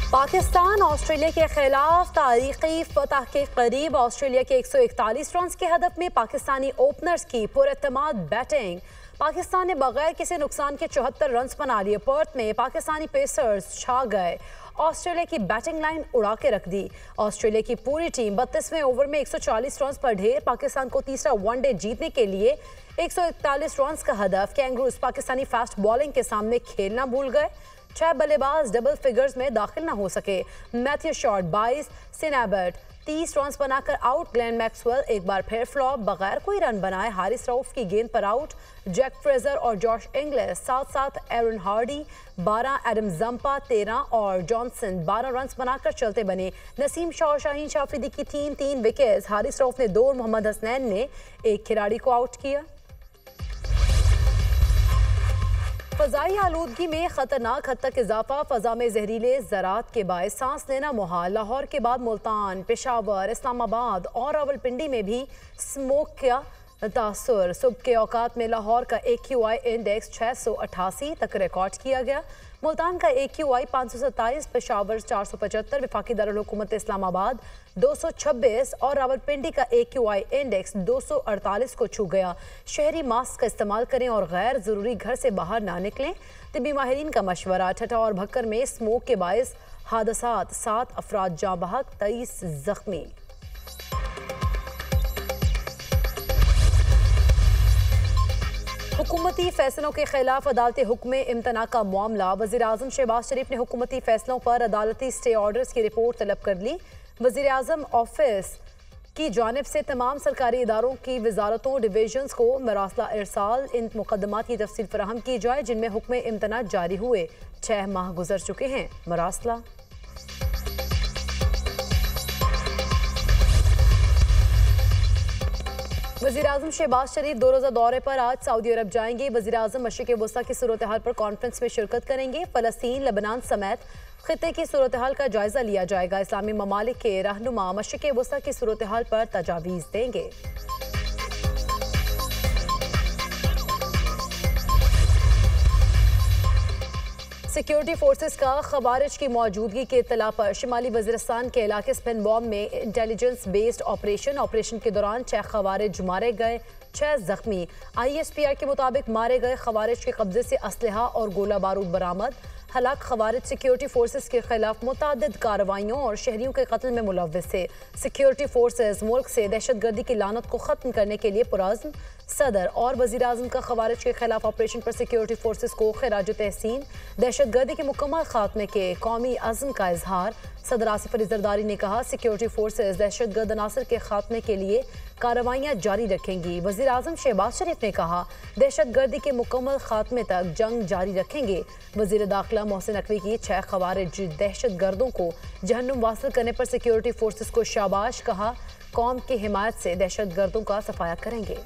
Pakistan Australia के खिलाफ तारीखी फतह के करीब। ऑस्ट्रेलिया के 141 रन के हदफ में पाकिस्तानी ओपनर्स की पुरएतमाद बैटिंग। पाकिस्तान ने बगैर किसी नुकसान के 74 रन बना लिए। पर्थ में पाकिस्तानी पेसर्स छा गए। ऑस्ट्रेलिया की बैटिंग लाइन उड़ा के रख दी। ऑस्ट्रेलिया की पूरी टीम 32वें ओवर में 140 रन पर ढेर। पाकिस्तान को तीसरा वनडे जीतने के लिए 141 रन का हदफ। कैंगरूज पाकिस्तानी फास्ट बॉलिंग के सामने खेलना भूल गए। 6 बल्लेबाज डबल फिगर्स में दाखिल न हो सके। मैथ्यू शॉर्ट 22, सिन एबर्ट 30 रन बनाकर आउट। ग्लेन मैक्सवेल एक बार फिर फ्लॉप, बगैर कोई रन बनाए हारिस रऊफ की गेंद पर आउट। जैक फ्रेजर और जॉश इंग्लिश 7-7, एरन हार्डी 12, एडम जंपा 13 और जॉनसन 12 रन बनाकर चलते बने। नसीम शाह और शाहीन शाफरीदी की 3-3 विकेट्स। हारिस रऊफ ने 2 और मोहम्मद हसनैन ने एक खिलाड़ी को आउट किया। फ़ज़ाई आलूदगी में खतरनाक हद तक इजाफा। फ़ज़ा में जहरीले ज़रात के बायस सांस लेना मुहाल। लाहौर के बाद मुल्तान, पेशावर, इस्लामाबाद और रावलपिंडी में भी स्मोक का तासुर। सुबह के औकात में लाहौर का AQI इंडेक्स 688 तक रिकॉर्ड किया गया। मुल्तान का AQI 527, पेशावर 475, वफाकी दारुल हुकूमत इस्लामाबाद 226 और रावलपिंडी का AQI इंडेक्स 248 को छू गया। शहरी मास्क का इस्तेमाल करें और गैर ज़रूरी घर से बाहर ना निकलें। तिब्बी माहिरीन का मशवरा। ठठा और भक्कर में स्मोक के बायस हादसात, 7 अफराद जाँ बहक, 23 जख्मी। हुकूमती फैसलों के खिलाफ अदालती हुक्म इम्तना का मामला। वज़ीर आज़म शहबाज शरीफ ने हुकूमती फैसलों पर अदालती स्टे ऑर्डर्स की रिपोर्ट तलब कर ली। वज़ीर आज़म ऑफिस की जानिब से तमाम सरकारी इदारों की वजारतों डिवीजन्स को मरासला इरसाल इन मुकदमात की तफसील फराहम की जाए जिनमें हुक्म इम्तना जारी हुए। 6 माह गुजर चुके हैं। मरासला वज़ीर आज़म शहबाज शरीफ 2 रोज़ा दौरे पर आज सऊदी अरब जाएंगे। वज़ीर आज़म मशरिक़ वस्ता की सूरत हाल पर कॉन्फ्रेंस में शिरकत करेंगे। फ़लस्तीन, लेबनान समेत खित्ते की सूरत हाल का जायजा लिया जाएगा। इस्लामी ममालिक के रहनुमा मशरिक़ वस्ता की सूरत हाल पर तजावीज़ देंगे। सिक्योरिटी फोर्सेस का खवारिज की मौजूदगी की इत्तला पर शिमाली वज़ीरिस्तान के इलाके स्पिन बॉम्ब में इंटेलिजेंस बेस्ड ऑपरेशन के दौरान 6 खवारिज मारे गए, 6 जख्मी। ISPR के मुताबिक मारे गए खवारिज के कब्जे से असलहा और गोला बारूद बरामद। हलाक खवारिज सिक्योरिटी फोर्सेस के खिलाफ मुतअद्दिद कार्रवाइयों और शहरियों के कत्ल में मुलव्वस थे। सिक्योरिटी फोर्सेस मुल्क से दहशतगर्दी की लानत को खत्म करने के लिए पुरअज़्म। सदर और वज़ीर आज़म का खवारिज के खिलाफ ऑपरेशन पर सिक्योरिटी फोर्सेस को खिराज तहसीन। दहशतगर्दी के मुकम्मल खात्मे के कौमी अज़्म का इजहार। सदर आसिफ अली जरदारी ने कहा, सिक्योरिटी फोर्सेस दहशतगर्द अनासर के खात्मे के लिए कार्रवाइयाँ जारी रखेंगी। वज़ीर आज़म शहबाज शरीफ ने कहा, दहशतगर्दी के मुकम्मल खात्मे तक जंग जारी रखेंगे। वज़ीर दाखिला मोहसिन नकवी की 6 खवारिज दहशतगर्दों को जहन्नुम वासिल करने पर सिक्योरिटी फोर्सेस को शाबाश कहा। कौम की हिमायत से दहशतगर्दों का सफाया करेंगे।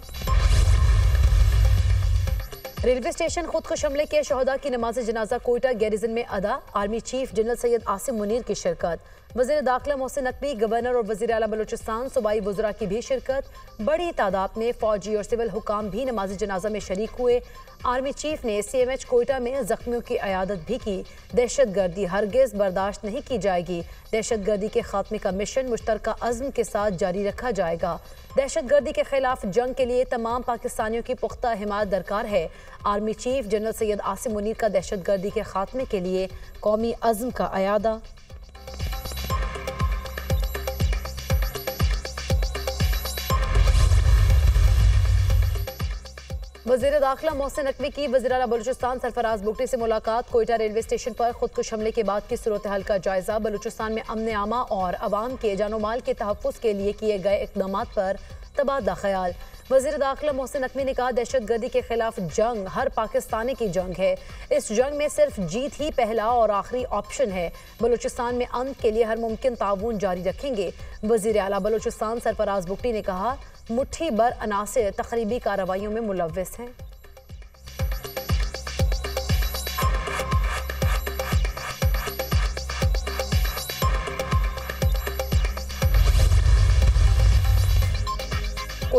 रेलवे स्टेशन खुदकुश हमले के शहदा की नमाज जनाजा कोयटा गैरिजन में अदा। Army chief general Syed Asim Munir की शिरकत। वज़ीर दाखिला मोहसिन नकवी, गवर्नर और वज़ीर आला बलूचिस्तान सूबाई वज़रा की भी शिरकत। बड़ी तादाद में फौजी और सिविल हुकाम भी नमाज जनाजा में शरीक हुए। आर्मी चीफ ने CMH कोयटा में जख्मियों की अयादत भी की। दहशतगर्दी हरगिज़ बर्दाश्त नहीं की जाएगी। दहशतगर्दी के खात्मे का मिशन मुश्तरका अज़्म के साथ जारी रखा जाएगा। दहशतगर्दी के खिलाफ जंग के लिए तमाम पाकिस्तानियों की पुख्ता हिमायत दरकार है। Army chief general Syed Asim Munir का दहशतगर्दी के खात्मे के लिए कौमी अज़्म का अयादा। वज़ीर दाखिला मोहसिन नकवी की वज़ीर आला बलूचिस्तान सरफराज बुगटी से मुलाकात। कोयटा रेलवे स्टेशन पर खुदकुश हमले के बाद की सूरत हाल का जायजा। बलूचिस्तान में अमन आमा और अवाम के जानो माल के तहफ़्फ़ुज़ के लिए किए गए इक़दामात पर तबादला ख्याल। वज़ीर दाखिला मोहसिन नकवी ने कहा, दहशतगर्दी के खिलाफ जंग हर पाकिस्तानी की जंग है। इस जंग में सिर्फ जीत ही पहला और आखिरी ऑप्शन है। बलूचिस्तान में अमन के लिए हर मुमकिन ताउन जारी रखेंगे। वज़ीर आला बलूचिस्तान सरफराज बुगटी ने कहा, मुट्ठी भर अनासिर तखरीबी कार्रवाइयों में मुलव्वस हैं।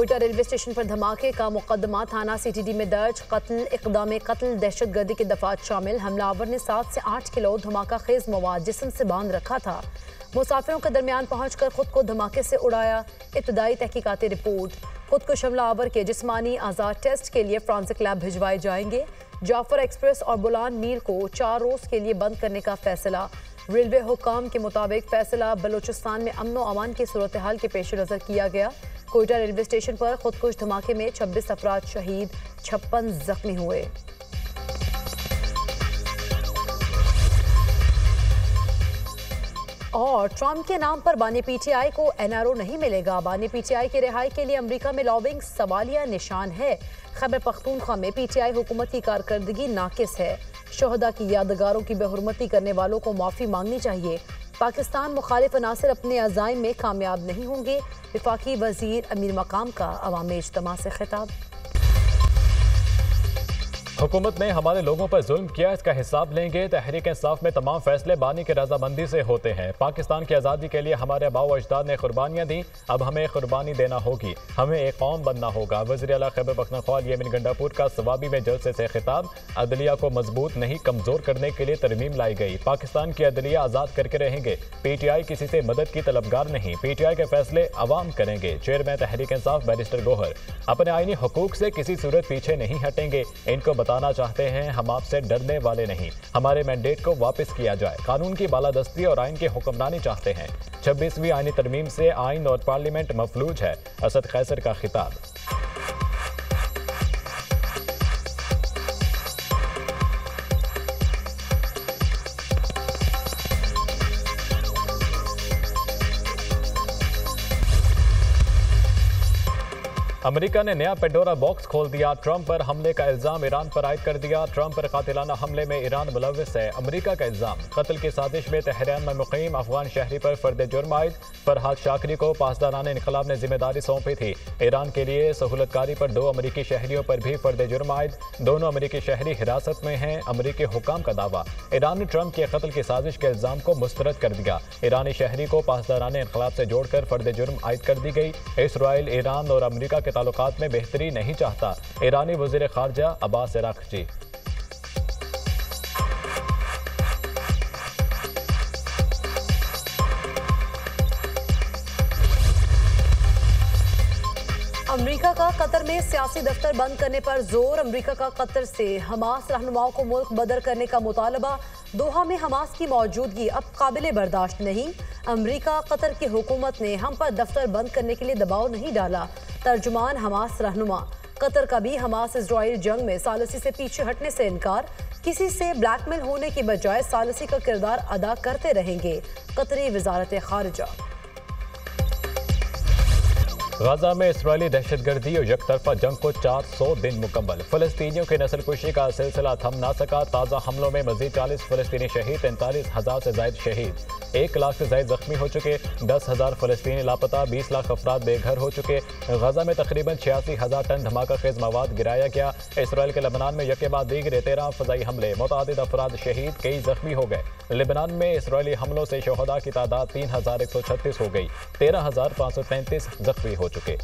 कोयटा रेलवे स्टेशन पर धमाके का मुकदमा थाना सीटीडी में दर्ज। कत्ल, इक़दाम कत्ल, दहशतगर्दी के दफात शामिल। हमलावर ने 7 से 8 किलो धमाका खेज मवाद जिस्म से बांध रखा था। मुसाफिरों के दरमियान पहुंचकर खुद को धमाके से उड़ाया। इब्तदाई तहकीकाती रिपोर्ट, खुदकुश हमलावर के जिस्मानी आज़ाद टेस्ट के लिए फ्रांसिक लैब भिजवाए जाएंगे। जाफर एक्सप्रेस और बुलान मील को 4 रोज के लिए बंद करने का फैसला। रेलवे हुकाम के मुताबिक फैसला बलूचिस्तान में अमन व अमान की सूरत हाल के पेश नज़र किया गया। कोयटा रेलवे स्टेशन पर खुदकुश धमाके में 26 अफराद शहीद, 56 जख्मी हुए। और ट्रंप के नाम पर बानी पीटीआई को एनआरओ नहीं मिलेगा। बानी पीटीआई की रिहाई के लिए अमेरिका में लॉबिंग सवालिया निशान है। खैबर पख्तूनख्वा में पीटीआई हुकूमत की कारकर्दगी नाकिस है। शोहदा की यादगारों की बेहुरमती करने वालों को माफ़ी मांगनी चाहिए। पाकिस्तान मुखालिफ अनासर अपने अज़ाइम में कामयाब नहीं होंगे। वफाकी वज़ीर अमीर मकाम का अवामी इज्तिमा से खिताब। हुकूमत ने हमारे लोगों पर जुल्म किया, इसका हिसाब लेंगे। तहरीक इंसाफ में तमाम फैसले बानी की रजामंदी से होते हैं। पाकिस्तान की आज़ादी के लिए हमारे आबा व अजदाद ने कुर्बानियाँ दी, अब हमें कुर्बानी देना होगी। हमें एक कौम बनना होगा। वज़ीर आला खैबर पख्तूनख्वा यमीन गंडापुर का सवाबी में जलसे से खिताब। अदलिया को मजबूत नहीं कमज़ोर करने के लिए तरमीम लाई गई। पाकिस्तान की अदलिया आज़ाद करके रहेंगे। पीटीआई किसी से मदद की तलबगार नहीं। पीटीआई के फैसले अवाम करेंगे। चेयरमैन तहरीक इंसाफ बैरिस्टर गौहर अपने आईनी हकूक से किसी सूरत पीछे नहीं हटेंगे। इनको बताना चाहते हैं हम आपसे डरने वाले नहीं। हमारे मैंडेट को वापस किया जाए। कानून की बालादस्ती और आइन की हुक्मरानी चाहते हैं। 26वीं आईनी तरमीम से आइन और पार्लियामेंट मफलूज है। असद खैसर का खिताब। अमेरिका ने नया पेंडोरा बॉक्स खोल दिया। ट्रंप पर हमले का इल्जाम ईरान पर आयद कर दिया। ट्रंप पर कातिलाना हमले में ईरान मुलव्विस है, अमेरिका का इल्जाम। कत्ल की साजिश में तेहरान में मुकीम अफगान शहरी पर फर्द जुर्म आयद। फरहाद शाकरी को पासदारान इनकलाब ने जिम्मेदारी सौंपी थी। ईरान के लिए सहूलतकारी पर 2 अमेरिकी शहरियों पर भी फर्द जुर्म आयद। दोनों अमेरिकी शहरी हिरासत में हैं, अमेरिकी हुकाम का दावा। ईरान ने ट्रंप के कत्ल की साजिश के इल्जाम को मुस्तरद कर दिया। ईरानी शहरी को पासदारान इनकलाब से जोड़कर फर्द जुर्म आयद कर दी गई। इसराइल, ईरान और अमेरिका के ताल्लुकात में बेहतरी नहीं चाहता। ईरानी वज़ीर ख़ारजा अब्बास अराग़ची। अमेरिका का कतर में सियासी दफ्तर बंद करने पर जोर। अमेरिका का कतर से हमास रहनुमाओं को मुल्क बदर करने का मुतालबा। दोहा में हमास की मौजूदगी अब काबिल बर्दाश्त नहीं। अमेरिका कतर की हुकूमत ने हम पर दफ्तर बंद करने के लिए दबाव नहीं डाला। तर्जुमान हमास रहनुमा, कतर का भी हमास इजराइल जंग में सालसी से पीछे हटने से इनकार। किसी से ब्लैकमेल होने की बजाय सालसी का किरदार अदा करते रहेंगे। कतरी वजारत खारजा। गाजा में इसराइली दहशतगर्दी और यकतरफा जंग को 400 दिन मुकम्मल। फलस्तीनियों की नस्लकुशी का सिलसिला थम ना सका। ताज़ा हमलों में मजीद 40 फलस्तीनी शहीद, 43,000 से जायद शहीद, 1 लाख से जायद जख्मी हो चुके, 10,000 फलस्तीनी लापता, 20 लाख अफराद बेघर हो चुके। गाजा में तकरीबन 86,000 टन धमाका खेज मवाद गिराया गया। इसराइल के लेबनान में यके बाद दीगर 13 फजाई हमले, मुतादिद अफराद शहीद, कई जख्मी हो गए। लेबनान में इसराइली हमलों से शोहदा की तादाद 3,136 हो गई, 13,535 जख्मी हो चुके।